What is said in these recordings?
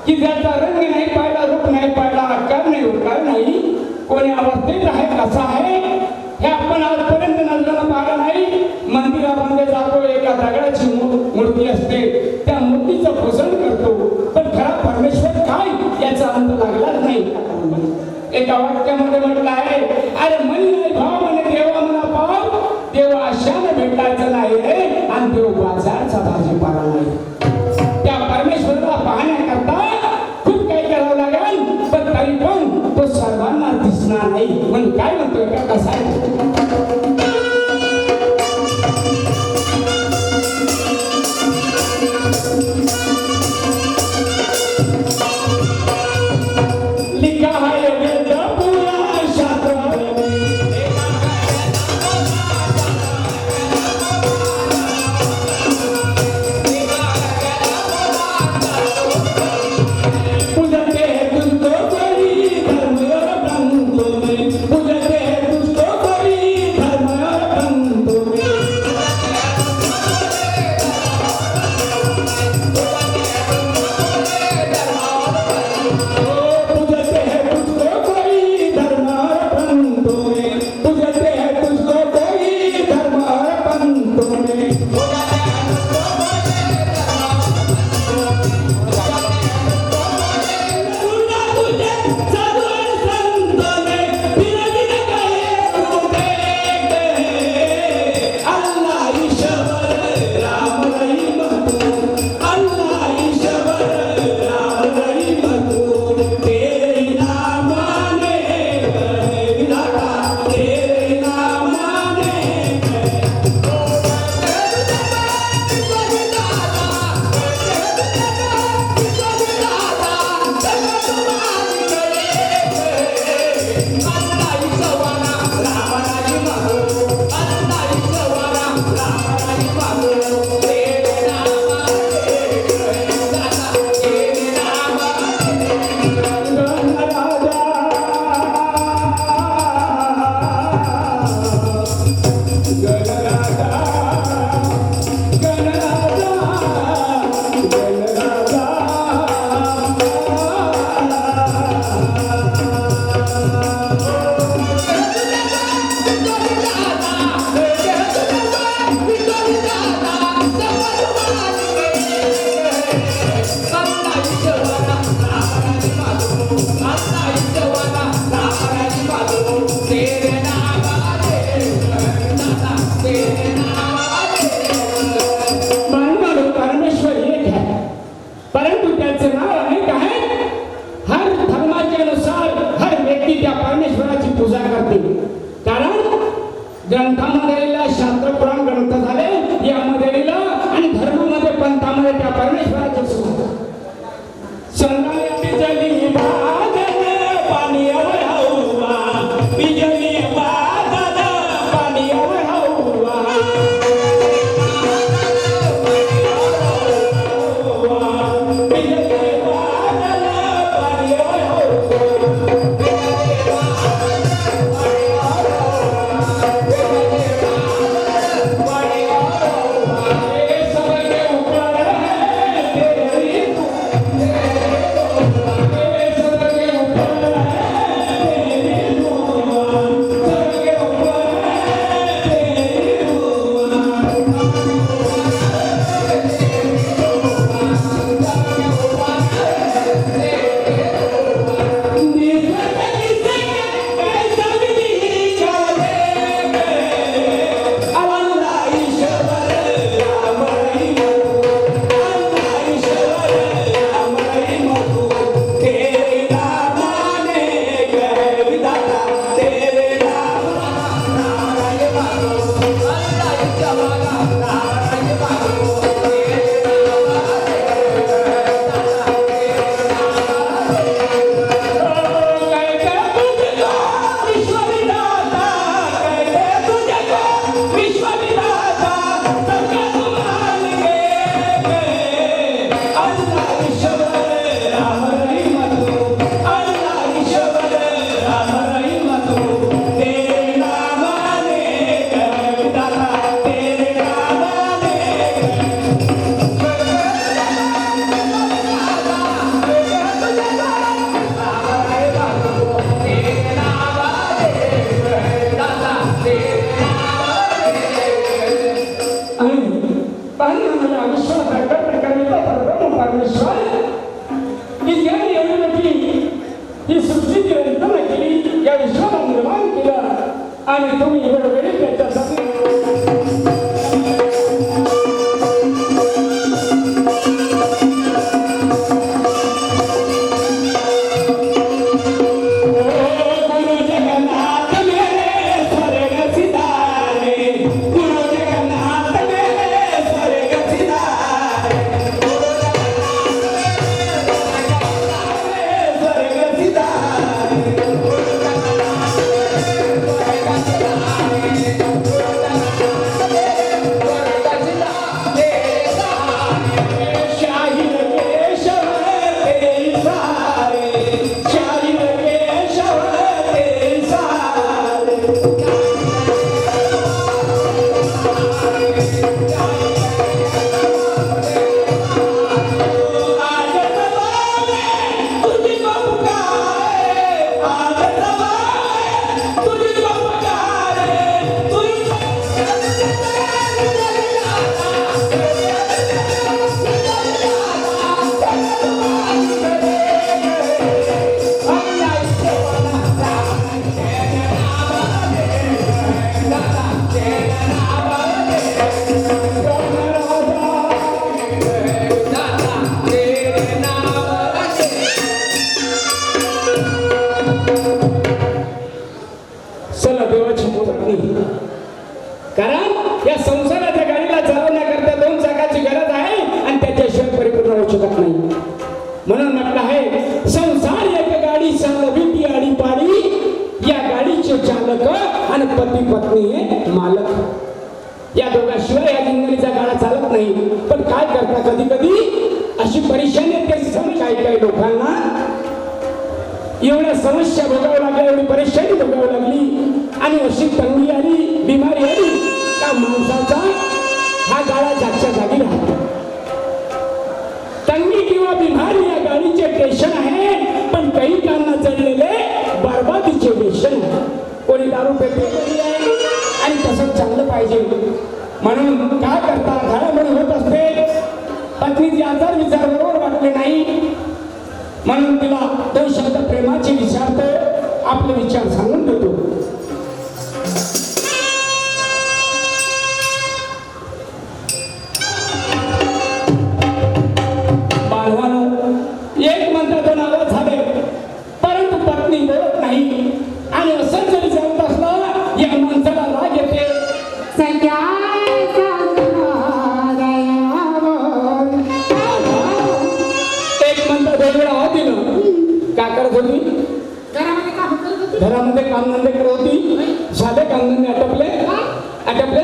की ज्याचा रंग नाही पाहिला, रूप नाही पाहिला, आकार नाही, उकार नाही, कोणी अवस्थेत आहे, कसा आहे हे आपण आजपर्यंत नजरेला पाहिलं नाही. मंदिरामध्ये जातो, एका दगडाची मूर्ती असते, त्या मूर्तीचं पूजन करतो, पण खरा परमेश्वर काय याचा अंत लागलाच नाही. एका वाक्यामध्ये म्हटलं आहे, अरे मन नाही भाव म्हणे देवा म्हणा पाव, देव आशाने भेटायचं नाही रे, आणि देव बाजारचा भाजीपाला नाही. त्या परमेश्वराला पाहण्याकरता खूप काही करावं लागेल, पण तरी पण तो सर्वांना दिसणार नाही. म्हणून काय म्हणतोय का, कसा आहे लिखा है वेद पुराण शास्त्र ग्रंथामध्ये शास्त्र पुराण ग्रंथ झाले, यामध्ये आणि धर्मामध्ये पंथामध्ये त्या परमेश्वराचे आणि तुम्ही वेळोवेळी त्याच्यासाठी कारण या संसाराच्या गाडीला चालवण्याकरता दोन चाकाची गरज आहे आणि त्याच्याशिवाय परिपूर्ण होऊ शकत नाही. म्हणून म्हटलं आहे संसार एक गाडी चालवी ती आडी पाडी, या गाडीचे चालक आणि पती पत्नी हे मालक. या दोघांशिवाय या जिंदगीचा गाडा चालत नाही. पण काय करता कधी कधी अशी परेशानी येते समज काही लोकांना एवढ्या समस्या भोगावं लागल्या, एवढी परेशानी भोगावं लागली आणि अशी तंगी आली, बिमारी आली का माणसाचा हा गाडा जागच्या जागी राहतो. तंगी किंवा बिमारी या गाडीचे टेन्शन आहे, पण काही कामांना जडलेले बरबादीचे व्यसन. कोणी दारू पेटे आणि तसंच चांगलं पाहिजे म्हणून काय करता घडामोडी होत असते. पत्नीचे आजार विचार बरोबर वाटले नाही म्हणून तिला दोन शब्द प्रेमाचे विचारतो, आपले विचार सांगून देतो. एक मंत्र नावं झाले परंतु पत्नी बोलत नाही आणि असं जरी जाऊन असलं या माणसाला राग येते. एक मंत्र दोन वेळा दिलं काय करत होती? घरामध्ये काम करत होती. घरामध्ये कामधंदे करत होती. झाले कामधंदे आटपले? आटपले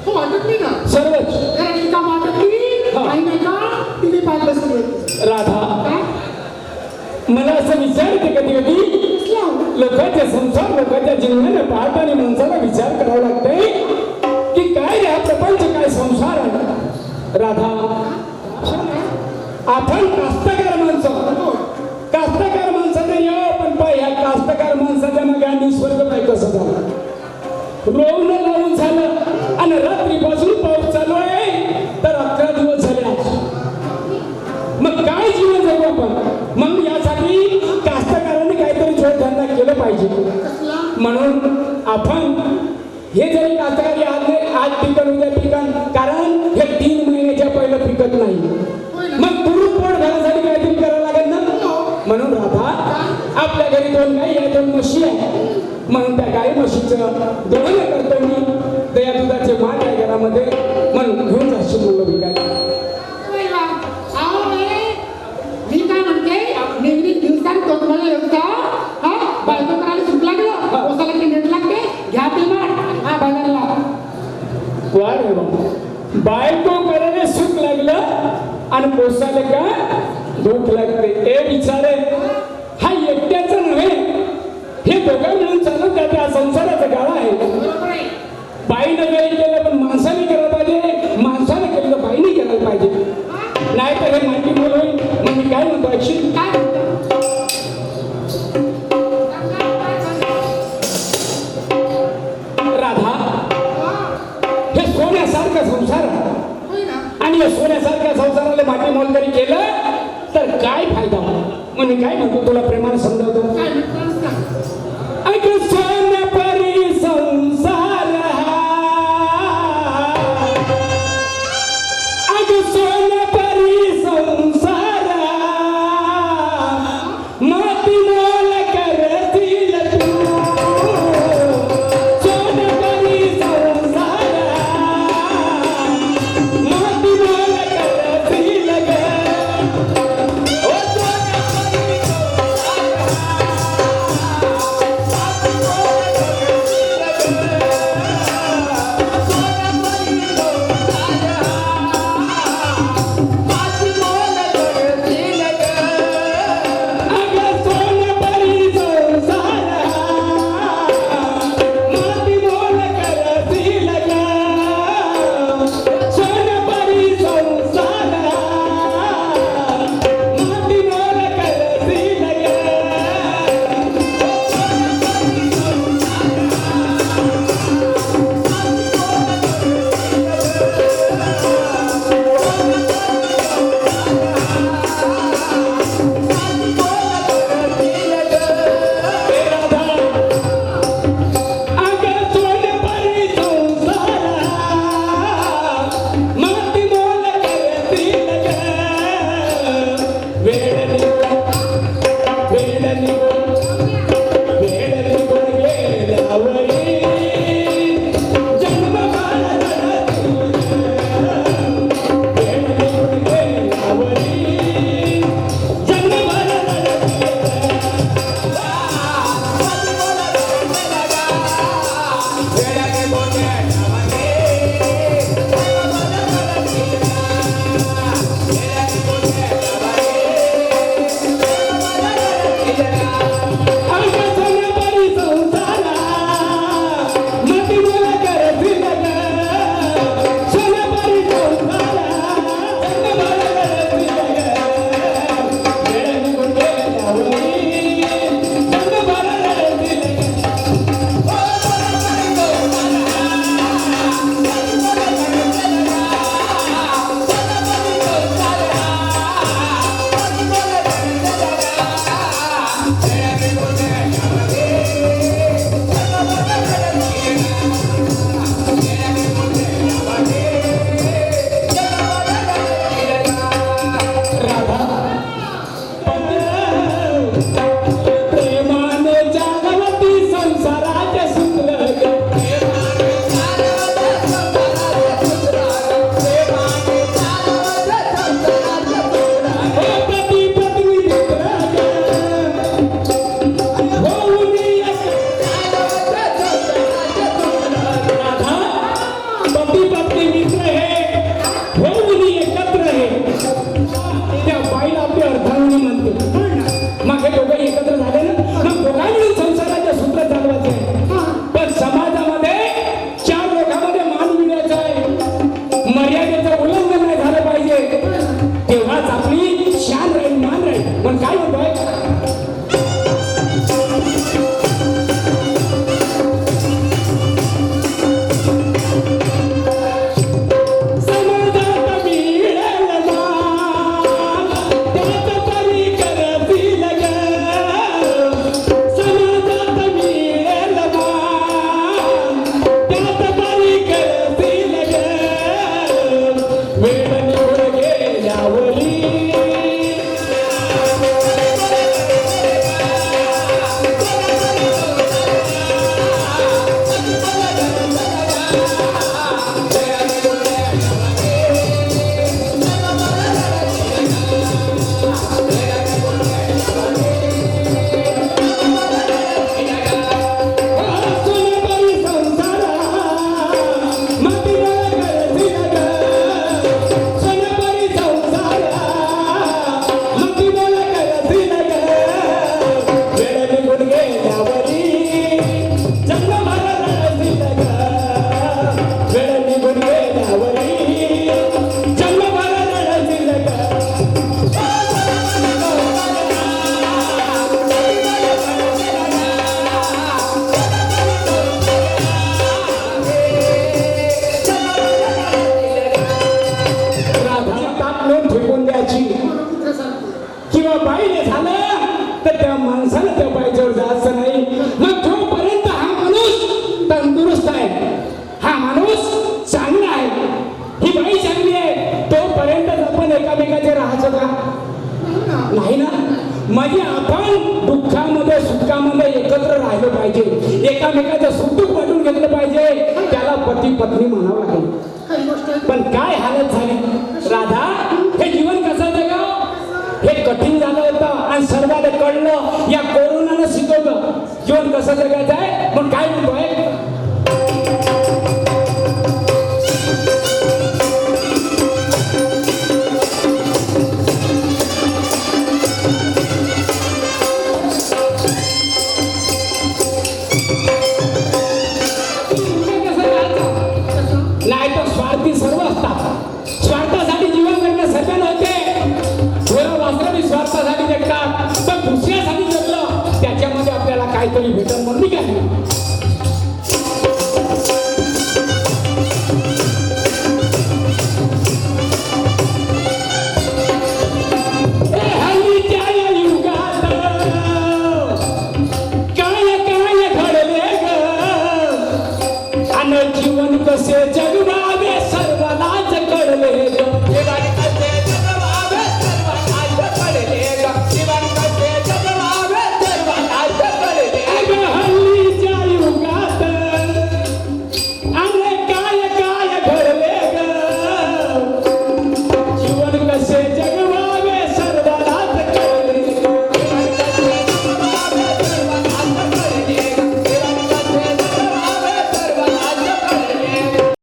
हो आटपली ना सर्वच. घराची काम आटपली. काही नाही का तिने पाच बसली. राधा मला असं विचारते कधी कधी लोकांचे संसार लोकांच्या जीवनाने पाहता आणि माणसाला विचार करावा लागते की काय हा प्रपंच काय संसार आहे. राधा आपण कास्तकार माणसं कास्तकार माणसाने यावं पण पाय ह्या कास्तकार माणसाच्या मागे आम्ही स्वर्ग पाय कसं झालं रोवणं लावून झालं आणि रात्रीपासून पाऊस चालू आहे तर 11 दिवस झाले आज. मग काय जीवन जगू आपण. मग यासाठी कास्तकारांनी काहीतरी जोडधंदा केलं पाहिजे. म्हणून आपण हे जरी कास्तकारी आज पिकन उद्या पिकन कारण हे 3 महिन्याच्या पहिलं पिकत नाही. मग पुरुष पोट भरण्यासाठी काहीतरी करावं लागेल ना. म्हणून राधा आपल्या घरी 2 गाई आहे 2 म्हशी आहे. म्हणून त्या गाई म्हशीचं दहन करतो मी. दया दुधाचे मान आहे घरामध्ये म्हणून घेऊन जाशील मुलं विकायला. मी काय म्हणते नेहमी दिवसात तो तुम्हाला येऊता हा बायको करायला सुट लागलं ओसाला की नेट लागते घ्या ते माठ हा बाजारला. वा रे बाबा बायको करायला सुख लागलं आणि पोसायला का भूक लागते. हे विचारे हा एकट्याचं नव्हे हे दोघं मिळून चालत जाते. हा संसाराचा गाळा आहे. बाईनं जरी केलं पण माणसाने केलं पाहिजे. माणसाने केलं तर बाईने करायला पाहिजे. नाही तर हे माहिती बोल होईल. मग मी काय म्हणतो ऐकशील काय राधा हे सोन्यासारखं संसार आहे आणि या सोन्यासारख्या संसाराला माती मोल जरी केलं तर काय फायदा. म्हणून काय म्हणतो तुला प्रेमाने समजावतो. अगं सोन्यापरी संसार अगं सोन्यापरी संसार माती मोल करतील तू. सोन्यापरी संसार माती मोल करतील ग. तर त्या माणसानं त्या बाईच्यावर जायचं नाही. मग जोपर्यंत हा माणूस तंदुरुस्त आहे, हा माणूस चांगला आहे, ही बाई चांगली आहे, तोपर्यंत आपण एकामेकाचे राहायचं का? नाही ना. म्हणजे आपण दुःखामध्ये सुखामध्ये एकत्र राहिलं पाहिजे, एकामेकाचं सुख दुःख वाटून घेतलं पाहिजे. त्याला पती पत्नी म्हणावं लागेल. खरी गोष्ट आहे. पण काय हालत झाली राधा, हे जीवन कसं जगावं हे कठीण झालं होतं आणि सर्वांना कळलं. या कोरोनानं शिकवलं जीवन कसं जगायचं आहे. मग काय म्हणतोय, नाही तर स्वार्थी सर्व असतात. स्वार्थासाठी जीवन जगणं सत्य नव्हते. थोडं वास्तविक स्वार्थासाठी जगतात, पण दुसऱ्यासाठी जगलं त्याच्यामध्ये आपल्याला काहीतरी भेटल म्हणून काय